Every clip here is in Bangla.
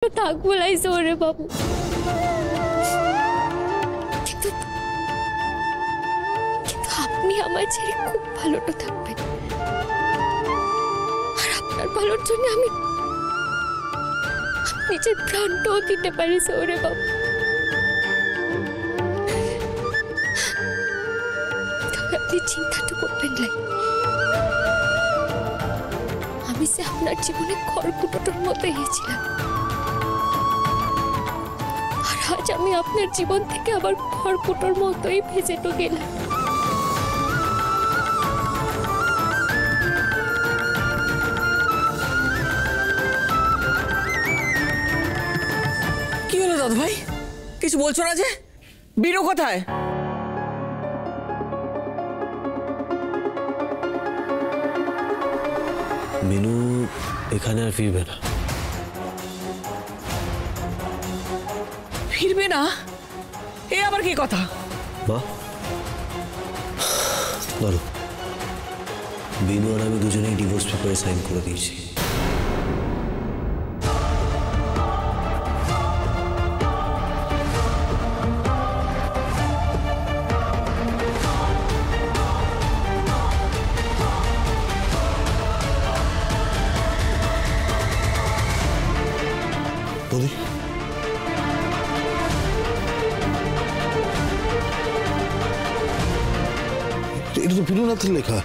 থাকবো লাই সৌরে বাবু, কিন্তু আপনি আমার ছেড়ে খুব ভালোটা থাকবেন, আর আপনার ভালোর জন্য আমি নিজের প্রাণটাও দিতে পারি সৌরে বাবু। তবে আপনি চিন্তাটা করবেন লাই, আমি সে আপনার জীবনে খড়কুটোর মতো হয়েছিলাম, আর আজ আমি আপনার জীবন থেকে আবার খড়কুটোর মতোই ভেসে তো গেলাম। কি হলো দাদু ভাই, কিছু বলছো না যে? বীরু কোথায়? মিনু এখানে আর ফিরবে না। ফিরবে না? এ আবার কি কথা? মা বলো, বিনু আর আমি দুজনেই ডিভোর্স পেপারে সাইন করে দিয়েছি। বলি এটা তো বিনুনাথের লেখা,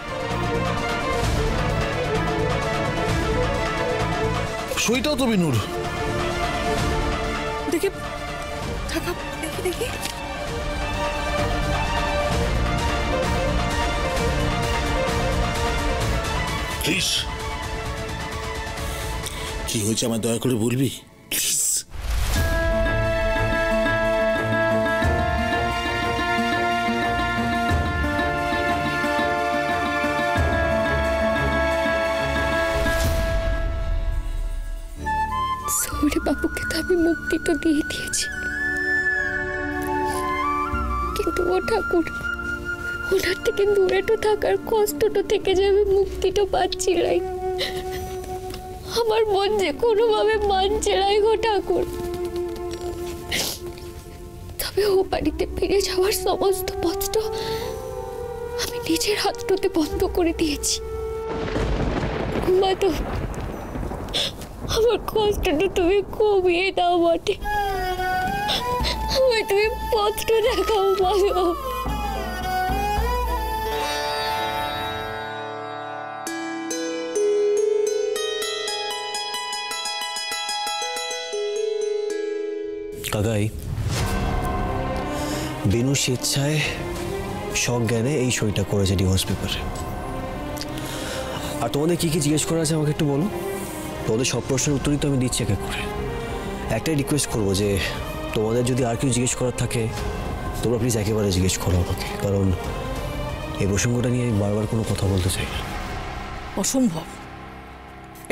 সইটাও তো বিনুর। দেখি থাকা, দেখি দেখি। প্লিজ, কি হয়েছে আমায় দয়া করে বলবি প্লিজ? সৌরে বাবুকে তো আমি মুক্তি তো দিয়ে দিয়েছি, কিন্তু ও ঠাকুর ওনার থেকে দূরে তো থাকার কষ্টটা থেকে যাবে, মুক্তিটা পাচ্ছি নাই। আমার মন যে কোনোভাবে মানছে নাই গো ঠাকুর। তবে ও বাড়িতে ফিরে যাওয়ার সমস্ত পথটা আমি নিজের হাতটাতে বন্ধ করে দিয়েছি। মা তো আমার কষ্টটা তুমি কমিয়ে দাও বটে, আমায় তুমি পথটা দেখাও বলো। কাকাই, বিনু স্বেচ্ছায় সজ্ঞানে এই সইটা করেছে ডিভোর্স পেপারে। আর তোমাদের কি কি জিজ্ঞেস করা আছে আমাকে একটু বলো। তোমাদের সব প্রশ্নের উত্তরই তো আমি দিচ্ছি এক এক করে। একটাই রিকোয়েস্ট করবো যে তোমাদের যদি আর কিছু জিজ্ঞেস করার থাকে তোমরা প্লিজ একেবারে জিজ্ঞেস করো আমাকে, কারণ এই প্রসঙ্গটা নিয়ে আমি বারবার কোনো কথা বলতে চাই না। অসম্ভব,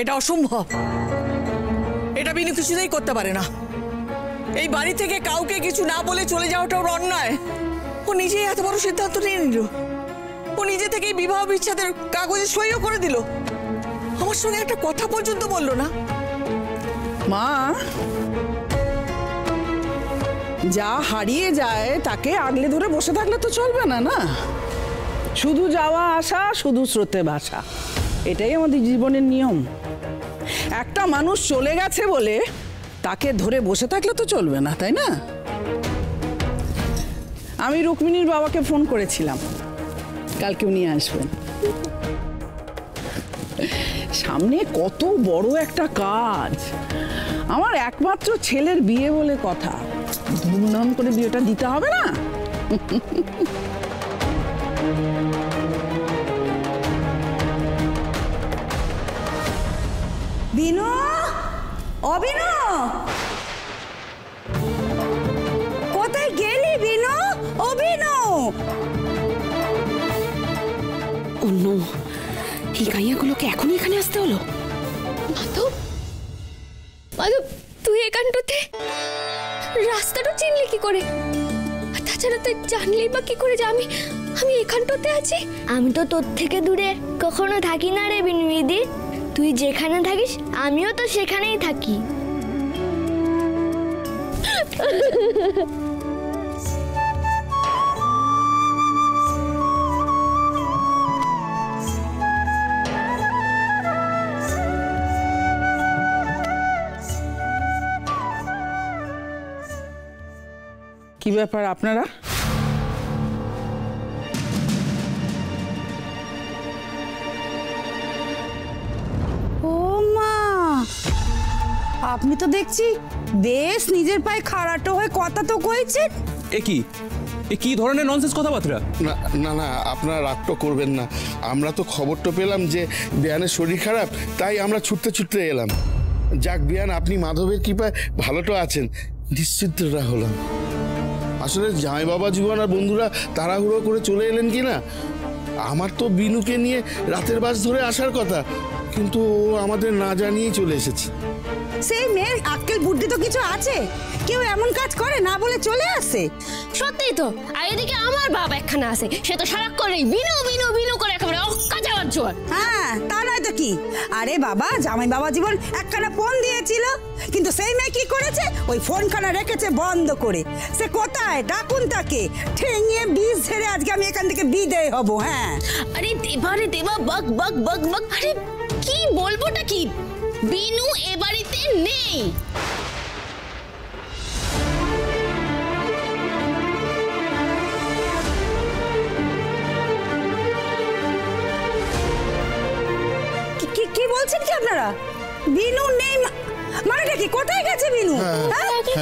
এটা অসম্ভব। এটা বিনু কিছুতেই করতে পারে না। এই বাড়ি থেকে কাউকে কিছু না বলে চলে যাওয়াটা ওর অন্যায়। ও নিজেই এত বড় সিদ্ধান্ত নিয়ে নিল। ও নিজে থেকেই বিবাহ বিচ্ছেদের কাগজে সইও করে দিল, আমার সঙ্গে একটা কথা পর্যন্ত বললো না। মা, যা হারিয়ে যায় তাকে আগলে ধরে বসে থাকলে তো চলবে না, না? শুধু যাওয়া আসা, শুধু স্রোতে ভাসা, এটাই আমাদের জীবনের নিয়ম। একটা মানুষ চলে গেছে বলে তাকে ধরে বসে থাকলে তো চলবে না, তাই না? আমি রুক্মিণীর বাবাকে ফোন করেছিলাম, কালকে উনি আসবেন। সামনে কত বড় একটা কাজ, আমার একমাত্র ছেলের বিয়ে বলে কথা, ধুমধাম করে বিয়েটা দিতে হবে না? বিনু, অবিনু, কোথায় গেলি বিনু? অবিনু, অন্য এই গাইয়াগুলোকে এখনই এখানে আসতে হলো? মাধব, মাধব তুই এখানটাতে রাস্তাটা চিনলি কি করে? তাছাড়া তুই জানলি বা কি করে যে আমি এখানটাতে আছি? আমি তো তোর থেকে দূরে কখনো থাকি না রে বিনু দিদি, তুই যেখানে থাকিস আমিও তো সেখানেই থাকি। কি ব্যাপার আপনারা? ও মা, আপনি তো দেখছি বেশ নিজের পায়ে খাড়াটো হয়ে কথা তো কইছেন। এ কি ধরনের ননসেন্স কথাবার্তা? না না না, আপনারা রাগটা করবেন না। আমরা তো খবরটা পেলাম যে বিয়ানের শরীর খারাপ, তাই আমরা ছুটতে ছুটতে এলাম। যাক বিয়ান, আপনি মাধবের কৃপায় ভালোটা আছেন, নিশ্চিন্তরা হলাম। আসলে জামাই বাবা জীবন আর বন্ধুরা তাড়াহুড়ো করে চলে এলেন কি না, আমার তো বিনুকে নিয়ে রাতের বাস ধরে আসার কথা, কিন্তু ও আমাদের না জানিয়েই চলে এসেছে। সেই মেয়ের আক্কেল বুদ্ধি তো কিছু আছে, কেউ এমন কাজ করে না বলে চলে আসে। সত্যিই তো। আর এদিকে আমার বাপ একখানা আছে, সে তো সারাক্ষণ এই বিনু বিনু বিনু করে একেবারে অক্কা যাওয়ার জোর। হ্যাঁ, তা নয় তো কি। আরে বাবা, জামাই বাবা জীবন একখানা ফোন দিয়েছিল, কিন্তু সেই মেয়ে কি করেছে, ওই ফোনখানা রেখেছে বন্ধ করে। সে কোথায়, ডাকুন তাকে। ঠেঙিয়ে বিষ ঝেড়ে আজকে আমি এখান থেকে বিদায় হব। হ্যাঁ, আরে দেবা রে দেবা, বক বক বক বক। আরে কি বলবোটা কি, বিনু এ বাড়িতে নেই। কি বলছেন কি আপনারা? বিনু নেই মানেটা কি? কোথায় গেছে বিনু?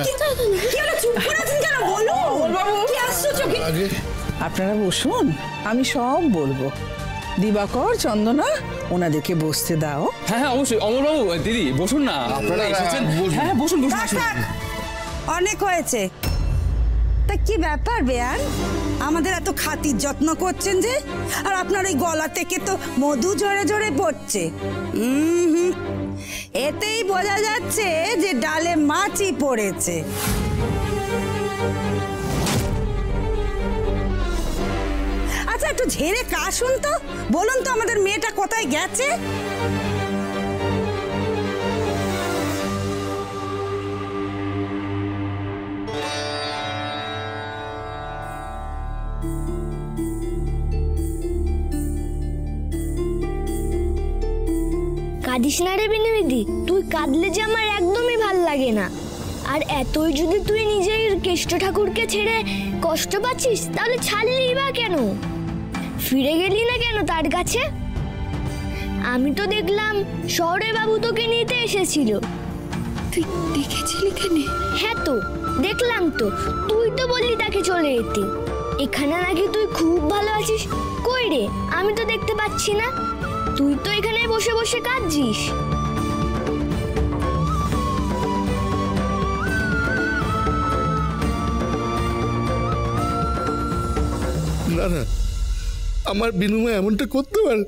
কি হলো, চুপ করে আছেন কেন? বলুন কি আশ্চর্য। আপনারা বসুন, আমি সব বলবো। দিবাকর, চন্দনা, ওনাদেরকে বসতে দাও। হ্যাঁ হ্যাঁ অবশ্যই। অমরবাবু, দিদি বসুন না, আপনারা এসেছেন। হ্যাঁ বসুন বসুন। অনেক হয়েছে। তা কি ব্যাপার বেয়ান, আমাদের এত খাতির যত্ন করছেন যে, আর আপনার ওই গলা থেকে তো মধু ঝরে ঝরে পড়ছে। এতেই বোঝা যাচ্ছে যে ডালে মাছি পড়েছে। আচ্ছা, একটু ঝেড়ে কাশুন তো, বলুন তো আমাদের মেয়েটা কোথায় গেছে? কাঁদিস না রে বিনুদি, তুই কাঁদলে যে আমার একদমই ভাল লাগে না। আর এতই যদি তুই নিজের কেষ্ট ঠাকুরকে ছেড়ে কষ্ট পাচ্ছিস, তাহলে ছাড়লি বা কেন? ফিরে গেলি না কেন তার কাছে? আমি তো দেখলাম শহরে বাবু তোকে নিতে এসেছিল। তুই দেখেছিলি কেন? হ্যাঁ তো দেখলাম তো, তুই তো বললি তাকে চলে যেতে। এখানে নাকি তুই খুব ভালো আছিস। কই রে, আমি তো দেখতে পাচ্ছি না। তুই তো এখানে বসে বসে কাঁদছিস। না না, আমার বিনিময়ে এমনটা করতে পারে?